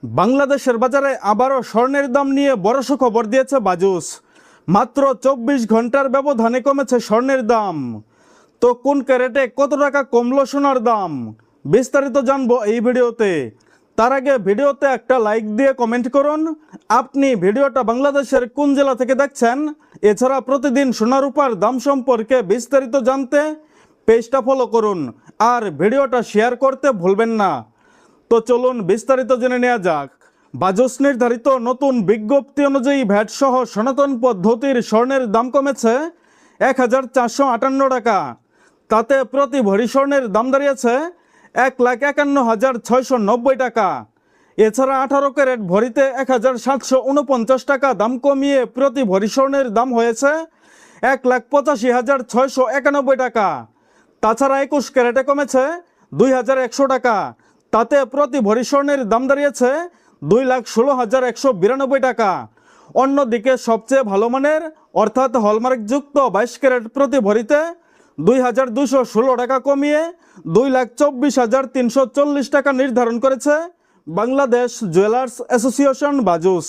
বাংলাদেশের বাজারে আবারও স্বর্ণের দাম নিয়ে বড় সুখবর দিয়েছে বাজুস। মাত্র 24 ঘন্টার ব্যবধানে কমেছে স্বর্ণের দাম। তো কোন ক্যারেটে কত টাকা কমলো সোনার দাম, বিস্তারিত জানবো এই ভিডিওতে। তার আগে ভিডিওতে একটা লাইক দিয়ে কমেন্ট করুন আপনি ভিডিওটা বাংলাদেশের কোন জেলা থেকে দেখছেন। এছাড়া প্রতিদিন সোনা রূপার দাম সম্পর্কে বিস্তারিত জানতে পেজটা ফলো করুন আর ভিডিওটা শেয়ার করতে ভুলবেন না। তো চলুন বিস্তারিত জেনে নেওয়া যাক। বাজুস নির্ধারিত নতুন বিজ্ঞপ্তি অনুযায়ী ভ্যাট সহ সনাতন পদ্ধতির স্বর্ণের দাম কমেছে 1458 টাকা। তাতে প্রতি ভরি স্বর্ণের দাম দাঁড়িয়েছে 1,51,690 টাকা। এছাড়া 18 ক্যারেট ভরিতে 1749 টাকা দাম কমিয়ে প্রতি ভরি স্বর্ণের দাম হয়েছে 1,85,691 টাকা। তাছাড়া 21 ক্যারেটে কমেছে 2,100 টাকা। তাতে প্রতি ভরি স্বর্ণের দাম দাঁড়িয়েছে 2,16,192 টাকা। অন্যদিকে সবচেয়ে ভালো মানের অর্থাৎ হলমার্কযুক্ত 22 ক্যারেট প্রতি ভরিতে 2,216 টাকা কমিয়ে 2,24,340 টাকা নির্ধারণ করেছে বাংলাদেশ জুয়েলার্স অ্যাসোসিয়েশন বাজুস।